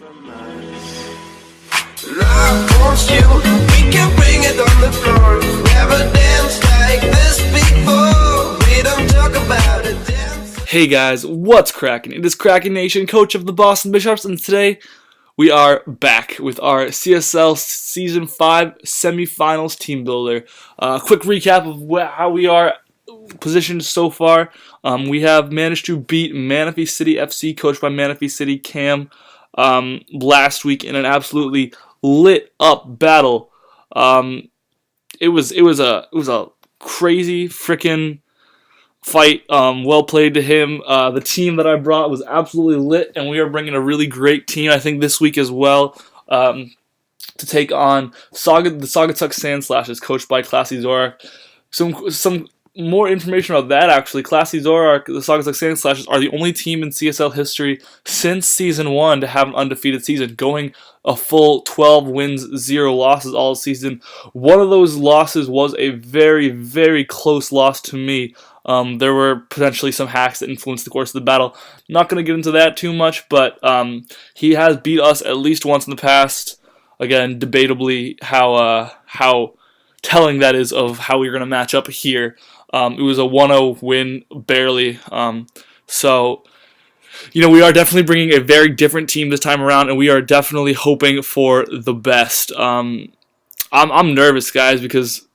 Love wants you, we can bring it on the floor. Never danced like this before. We don't talk about it. Hey guys, what's cracking? It is Kraken Nation, coach of the Boston Bisharps, and today we are back with our CSL Season 5 Semifinals Team Builder. Quick recap of how we are positioned so far. We have managed to beat Manaphy City FC, coached by Manaphy City Cam, last week in an absolutely lit up battle. It was a crazy freaking fight. Well played to him. The team that I brought was absolutely lit, and we are bringing a really great team, I think, this week as well, to take on the Saugatuck Sandslashes, coached by Classy Zorak. Some more information about that, actually. Classy Zorak, the Saugatuck Sandslashes, are the only team in CSL history since Season 1 to have an undefeated season, going a full 12 wins, 0 losses all season. One of those losses was a very, very close loss to me. There were potentially some hacks that influenced the course of the battle. Not going to get into that too much, but he has beat us at least once in the past. Again, debatably how telling that is of how we're going to match up here. It was a 1-0 win, barely. So, we are definitely bringing a very different team this time around, and we are definitely hoping for the best. I'm nervous, guys, because,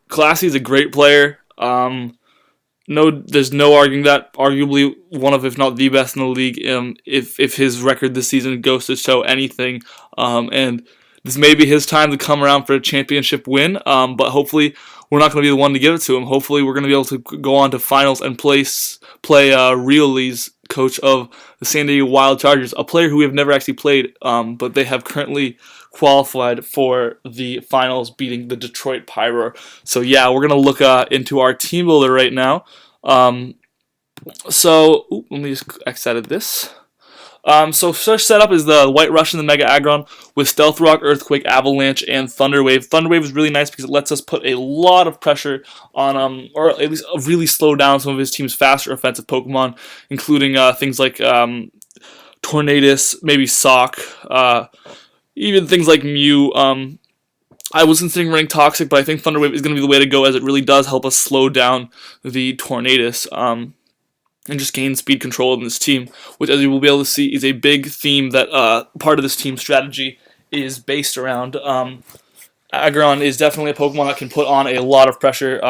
Classy is a great player. There's no arguing that. Arguably one of, if not the best in the league, if his record this season goes to show anything. And this may be his time to come around for a championship win, but hopefully we're not going to be the one to give it to him. Hopefully we're going to be able to go on to finals and play Rioli's coach of the San Diego Wild Chargers, a player who we have never actually played, but they have currently qualified for the finals, beating the Detroit Pyro. So yeah, we're going to look into our team builder right now. Let me just X out of this. So first setup is the White Russian, the Mega Aggron, with Stealth Rock, Earthquake, Avalanche, and Thunderwave. Thunderwave is really nice because it lets us put a lot of pressure on, or at least really slow down some of his team's faster offensive Pokemon, including things like Tornadus, maybe Sock, even things like Mew. I was considering running Toxic, but I think Thunderwave is going to be the way to go, as it really does help us slow down the Tornadus. And just gain speed control in this team, which, as you will be able to see, is a big theme that part of this team strategy is based around. Aggron is definitely a Pokemon that can put on a lot of pressure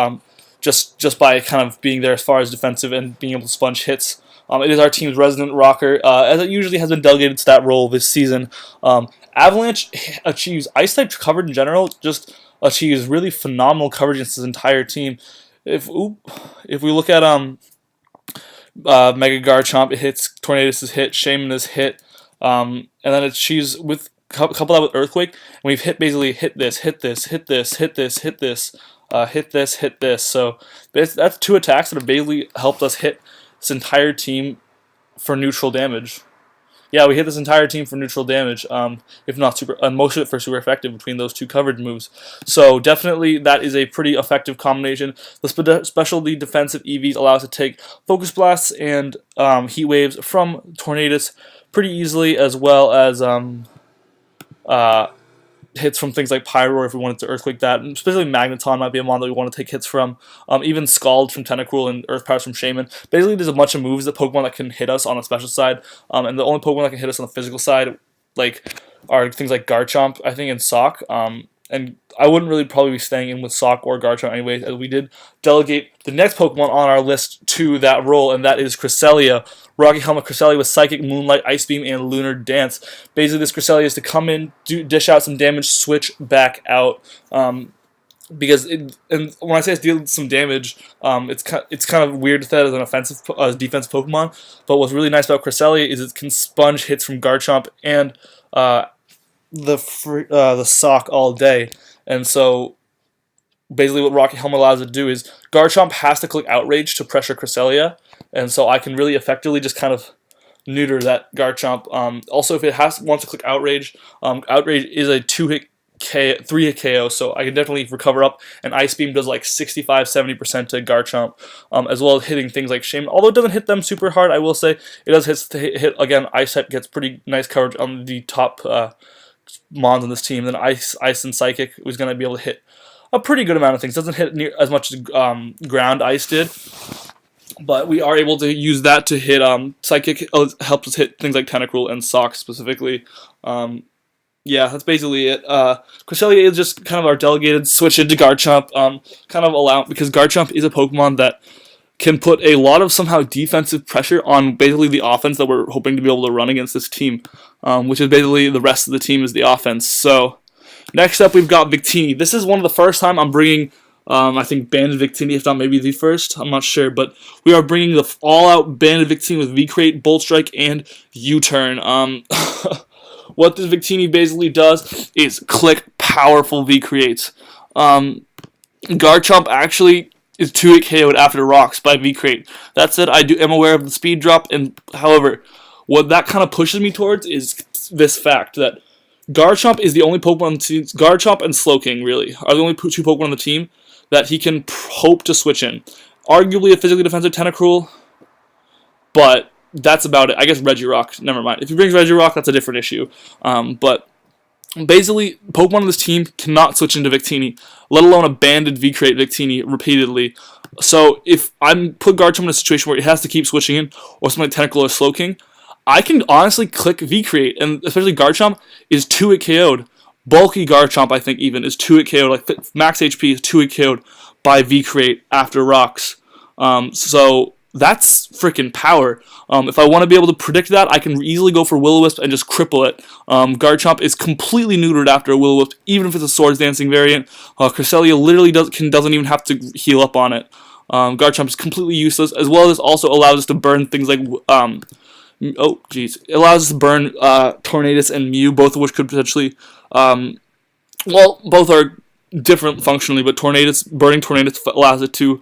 just by kind of being there as far as defensive and being able to sponge hits. It is our team's resident rocker, as it usually has been delegated to that role this season. Avalanche achieves Ice-type coverage in general, just achieves really phenomenal coverage against his entire team. If we look at Mega Garchomp, it hits, Tornadus is hit, Shaman is hit, and then it achieves with couple that with Earthquake, and we've basically hit this. So that's 2 attacks that have basically helped us hit this entire team for neutral damage. Yeah, we hit this entire team for neutral damage, if not super, and most of it for super effective between those 2 coverage moves. So definitely that is a pretty effective combination. The specialty defensive EVs allow us to take Focus Blasts and Heat Waves from Tornadus pretty easily, as well as hits from things like Pyro if we wanted to Earthquake that. And specifically Magneton might be a mon that we want to take hits from. Even Scald from Tentacruel and Earth Powers from Shaman. Basically, there's a bunch of moves that Pokemon that can hit us on the special side. And the only Pokemon that can hit us on the physical side are things like Garchomp, I think, and Sock. And I wouldn't really probably be staying in with Sock or Garchomp anyways, as we did delegate the next Pokemon on our list to that role, and that is Cresselia. Rocky Helmet Cresselia with Psychic, Moonlight, Ice Beam, and Lunar Dance. Basically, this Cresselia is to come in, dish out some damage, switch back out. Because and when I say it's dealing some damage, it's kind of weird to say as an offensive, defensive Pokemon. But what's really nice about Cresselia is it can sponge hits from Garchomp and the Sock all day. And so basically what Rocky Helmet allows it to do is Garchomp has to click Outrage to pressure Cresselia, and so I can really effectively just kind of neuter that Garchomp. Also, if it wants to click Outrage, Outrage is a 2-hit 3 KO, so I can definitely recover up. And Ice Beam does like 65-70% to Garchomp, as well as hitting things like Shame. Although it doesn't hit them super hard, I will say it does hit again. Ice type gets pretty nice coverage on the top Mons on this team. Then Ice and Psychic was going to be able to hit a pretty good amount of things. Doesn't hit near as much as Ground Ice did, but we are able to use that to hit Psychic. Helps us hit things like Tentacruel and Sock specifically. Yeah, that's basically it. Cresselia is just kind of our delegated switch into Garchomp, because Garchomp is a Pokemon that can put a lot of somehow defensive pressure on basically the offense that we're hoping to be able to run against this team, which is basically the rest of the team is the offense. So next up, we've got Victini. This is one of the first time I'm bringing, I think, Banded Victini, if not maybe the first. I'm not sure, but we are bringing the all-out Banded Victini with V-Crate, Bolt Strike, and U-Turn. What this Victini basically does is click powerful V-Creates. Garchomp actually is 2-hit KO'd after Rocks by V-Crate. That said, I am aware of the speed drop, and however, what that kind of pushes me towards is this fact that Garchomp is the only Pokemon on the team. Garchomp and Slowking, really, are the only 2 Pokemon on the team that he can hope to switch in. Arguably a physically defensive Tentacruel, but that's about it. I guess Regirock, never mind. If he brings Regirock, that's a different issue. But basically, Pokemon on this team cannot switch into Victini, let alone a banded V-Crate Victini repeatedly. So if I put Garchomp in a situation where it has to keep switching in, or something like Tentacruel or Slowking, I can honestly click V-Crate, and especially Garchomp is 2-hit KO'd. Bulky Garchomp, I think, even, is 2-hit KO'd. Like, max HP is 2-hit KO'd by V-Crate after Rocks. So that's freaking power. If I want to be able to predict that, I can easily go for Will-O-Wisp and just cripple it. Garchomp is completely neutered after a Will-O-Wisp, even if it's a Swords Dancing variant. Cresselia literally doesn't even have to heal up on it. Garchomp is completely useless, as well as also allows us to burn things like it allows us to burn Tornadus and Mew, both of which could potentially, both are different functionally, but burning Tornadus allows it to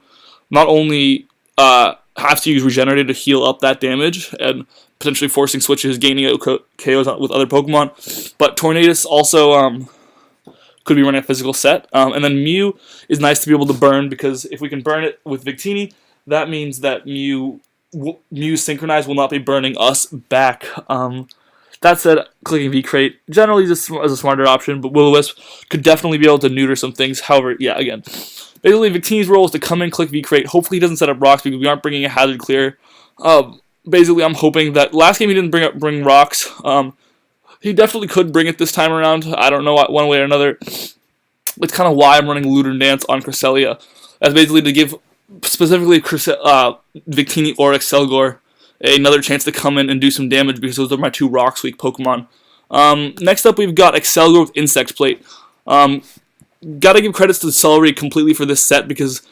not only have to use Regenerated to heal up that damage and potentially forcing switches, gaining KOs with other Pokemon, but Tornadus also could be running a physical set, and then Mew is nice to be able to burn, because if we can burn it with Victini, that means that Mew Synchronized will not be burning us back. That said, clicking V-Crate generally just as a smarter option, but Will-O-Wisp could definitely be able to neuter some things. However, yeah, again, basically Victini's role is to come in, click V-Crate. Hopefully he doesn't set up Rocks, because we aren't bringing a Hazard Clear. Basically, I'm hoping that last game he didn't bring Rocks. He definitely could bring it this time around. I don't know one way or another. It's kind of why I'm running Ludendance on Cresselia, as basically to give specifically Victini or Excelgor another chance to come in and do some damage, because those are my 2 Rocks weak Pokemon. Next up, we've got Excelgor with Insect Plate. Gotta give credits to Celery completely for this set, because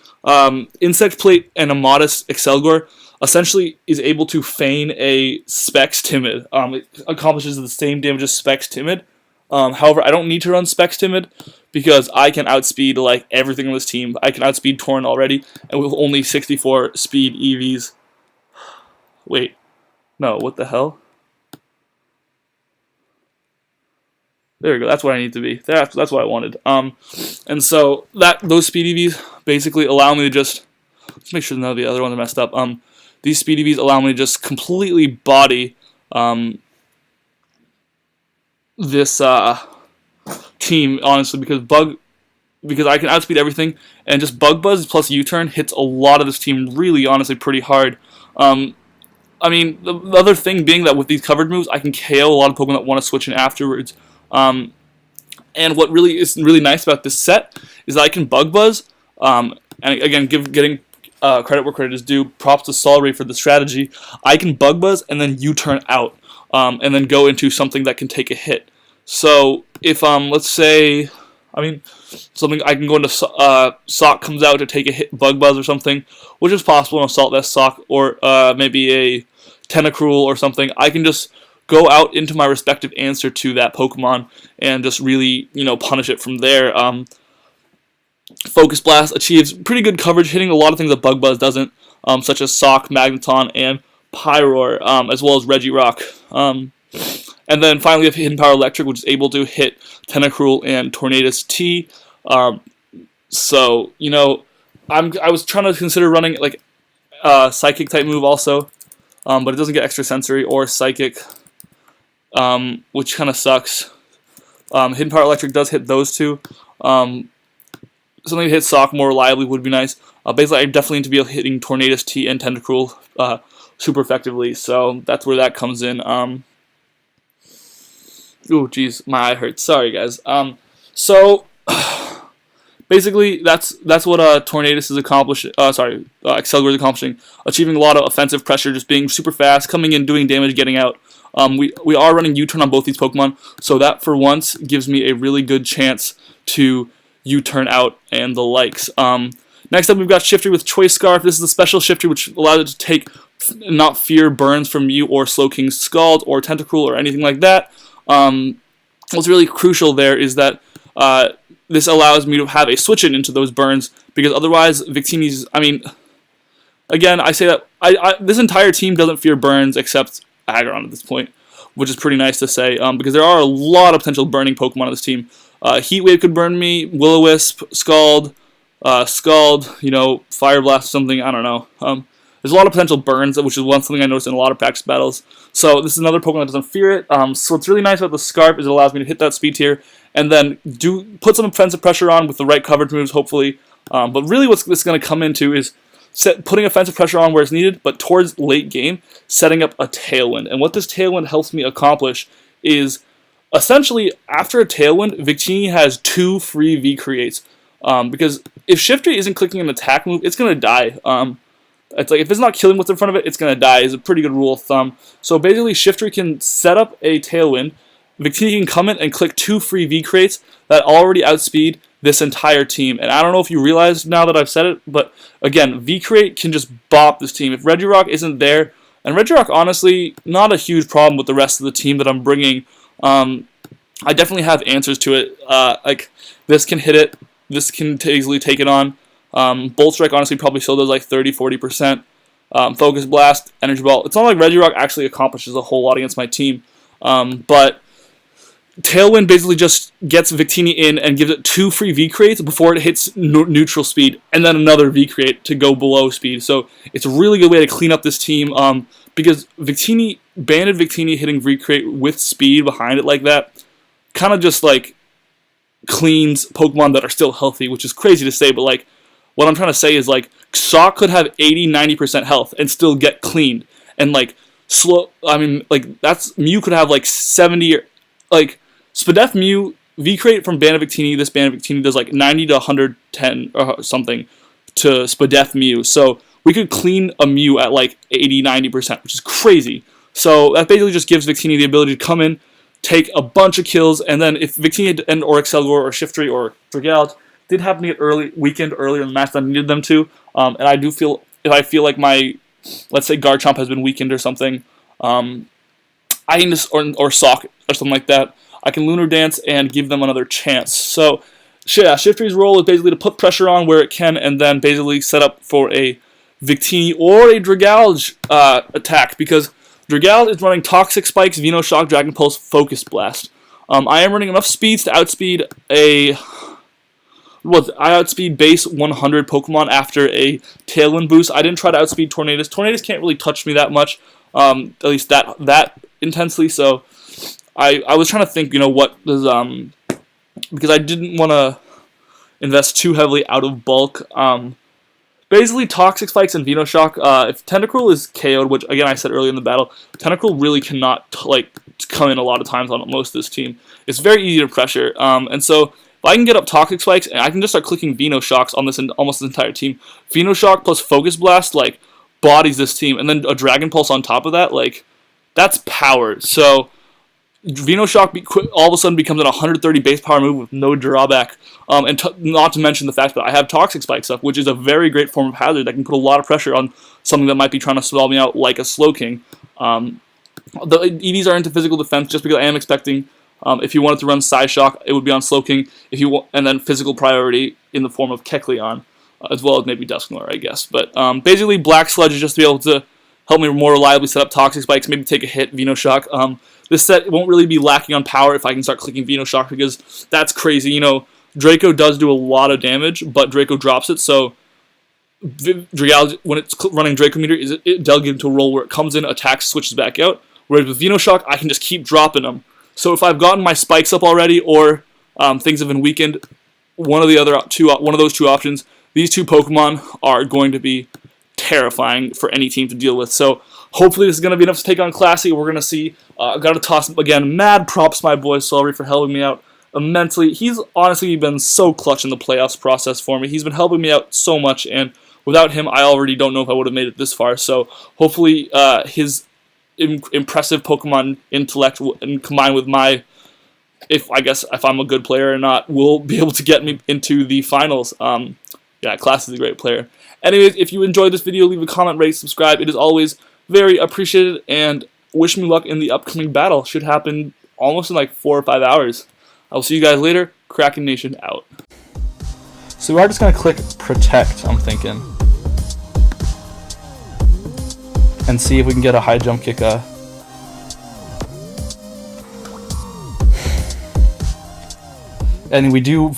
Insect Plate and a modest Excelgor essentially is able to feign a Specs Timid. It accomplishes the same damage as Specs Timid. However, I don't need to run Specs Timid, because I can outspeed like everything on this team. I can outspeed Torn already, and with only 64 speed EVs. Wait, no, what the hell? There we go. That's what I need to be. That's what I wanted. And so those speed EVs basically allow me to just let's make sure none of the other ones are messed up. These speed EVs allow me to just completely body this team, honestly, because I can outspeed everything, and just Bug Buzz plus U-Turn hits a lot of this team really, honestly, pretty hard. I mean, the other thing being that with these covered moves, I can KO a lot of Pokemon that want to switch in afterwards. And what really is really nice about this set is that I can Bug Buzz, and again, getting credit where credit is due, props to Solray for the strategy. I can Bug Buzz and then U-Turn out, and then go into something that can take a hit. So if, let's say, something I can go into Sock comes out to take a hit, Bug Buzz or something, which is possible in Assault Vest Sock, or maybe a Tentacruel or something, I can just go out into my respective answer to that Pokemon and just really, punish it from there. Focus Blast achieves pretty good coverage, hitting a lot of things that Bug Buzz doesn't, such as Sock, Magneton, and Pyroar, as well as Regirock. And then finally, we have Hidden Power Electric, which is able to hit Tentacruel and Tornadus T. So, you know, I was trying to consider running like a Psychic type move also, but it doesn't get Extra Sensory or Psychic, which kind of sucks. Hidden Power Electric does hit those two. Something to hit Sock more reliably would be nice. Basically, I definitely need to be hitting Tornadus T and Tentacruel super effectively, so that's where that comes in. Ooh, geez, my eye hurts. Sorry, guys. So basically, that's what Tornadus is accomplishing. Excelgor is accomplishing, achieving a lot of offensive pressure, just being super fast, coming in, doing damage, getting out. We are running U-turn on both these Pokemon, so that for once gives me a really good chance to U-turn out and the likes. Next up, we've got Shiftry with Choice Scarf. This is a special Shiftry which allows it to take not fear burns from you or Slowking's Scald or Tentacruel or anything like that. What's really crucial there is that this allows me to have a switch into those burns, because otherwise Victini's, I mean, again, I say that this entire team doesn't fear burns except Aggron at this point, which is pretty nice to say, because there are a lot of potential burning Pokemon on this team. Heat Wave could burn me, Will-O-Wisp, Scald, you know, Fire Blast or something, I don't know. There's a lot of potential burns, which is something I noticed in a lot of practice battles. So this is another Pokemon that doesn't fear it. So what's really nice about the Scarf is it allows me to hit that speed tier and then put some offensive pressure on with the right coverage moves, hopefully. But really what this is going to come into is putting offensive pressure on where it's needed, but towards late game, setting up a Tailwind. And what this Tailwind helps me accomplish is, essentially, after a Tailwind, Victini has 2 free V-Creates. Because if Shiftry isn't clicking an attack move, it's going to die. It's like, if it's not killing what's in front of it, it's going to die, is a pretty good rule of thumb. So basically, Shiftry can set up a Tailwind, Victini can come in and click 2 free V-Creates that already outspeed this entire team. And I don't know if you realize now that I've said it, but again, V-Crate can just bop this team. If Regirock isn't there, and Regirock, honestly, not a huge problem with the rest of the team that I'm bringing, I definitely have answers to it. Like, this can hit it, this can easily take it on. Bolt Strike honestly probably still does like 30-40%. Focus Blast, Energy Ball. It's not like Regirock actually accomplishes a whole lot against my team. But Tailwind basically just gets Victini in and gives it 2 free V-Creates before it hits neutral speed, and then another V-Create to go below speed. So it's a really good way to clean up this team, because Banded Victini hitting V-Create with speed behind it like that kind of just like cleans Pokemon that are still healthy, which is crazy to say, but like, what I'm trying to say is, like, Sock could have 80-90% health and still get cleaned. And, like, Mew could have, like, 70, like, Spadef Mew, V-Crate from Band of Victini, this Band of Victini does, like, 90 to 110 or something to Spadef Mew. So we could clean a Mew at, like, 80-90%, which is crazy. So that basically just gives Victini the ability to come in, take a bunch of kills, and then if Victini or Excelgor or Shiftry or Dragalt did happen to get weakened earlier in the match than I needed them to, and I do feel, if I feel like my, let's say Garchomp has been weakened or something, I can just, or Sock or something like that, I can Lunar Dance and give them another chance. So, yeah, Shiftry's role is basically to put pressure on where it can, and then basically set up for a Victini or a Dragalge attack, because Dragalge is running Toxic Spikes, Venoshock, Dragon Pulse, Focus Blast. I am running enough speeds to outspeed I outspeed base 100 Pokemon after a Tailwind boost. I didn't try to outspeed Tornadus. Tornadus can't really touch me that much, at least that intensely. So I was trying to think, you know, what does because I didn't want to invest too heavily out of bulk. Basically, Toxic Spikes and Venoshock. If Tentacruel is KO'd, which again I said earlier in the battle, Tentacruel really cannot come in a lot of times on most of this team. It's very easy to pressure, and so if I can get up Toxic Spikes and I can just start clicking Venoshocks on this almost this entire team. Venoshock plus Focus Blast like bodies this team, and then a Dragon Pulse on top of that, like that's power. So Venoshock all of a sudden becomes an 130 base power move with no drawback. And not to mention the fact that I have Toxic Spikes up, which is a very great form of hazard that can put a lot of pressure on something that might be trying to stall me out, like a Slowking. The EVs are into physical defense just because I am expecting, if you wanted to run Psyshock, it would be on Slowking, and then physical priority in the form of Kecleon, as well as maybe Dusknoir, I guess. But basically, Black Sludge is just to be able to help me more reliably set up toxic spikes, maybe take a hit, Venoshock. This set won't really be lacking on power if I can start clicking Venoshock, because that's crazy. You know, Draco does do a lot of damage, but Draco drops it, so Reality, when it's running Draco meter, is it delegated into a role where it comes in, attacks, switches back out. Whereas with Venoshock, I can just keep dropping them. So if I've gotten my spikes up already, or things have been weakened, one of those two options, these two Pokemon are going to be terrifying for any team to deal with. So hopefully this is going to be enough to take on Classy. We're going to see. I've got to toss up again. Mad props my boy Celery for helping me out immensely. He's honestly been so clutch in the playoffs process for me. He's been helping me out so much, and without him, I already don't know if I would have made it this far. So hopefully his impressive Pokemon intellect and combined with my, if I'm a good player or not, will be able to get me into the finals. Yeah, Class is a great player. Anyways, if you enjoyed this video, leave a comment, rate, subscribe. It is always very appreciated, and wish me luck in the upcoming battle. Should happen almost in like 4 or 5 hours. I'll see you guys later. Kraken Nation out. So we are just going to click Protect, I'm thinking, and see if we can get a high jump kick. And we do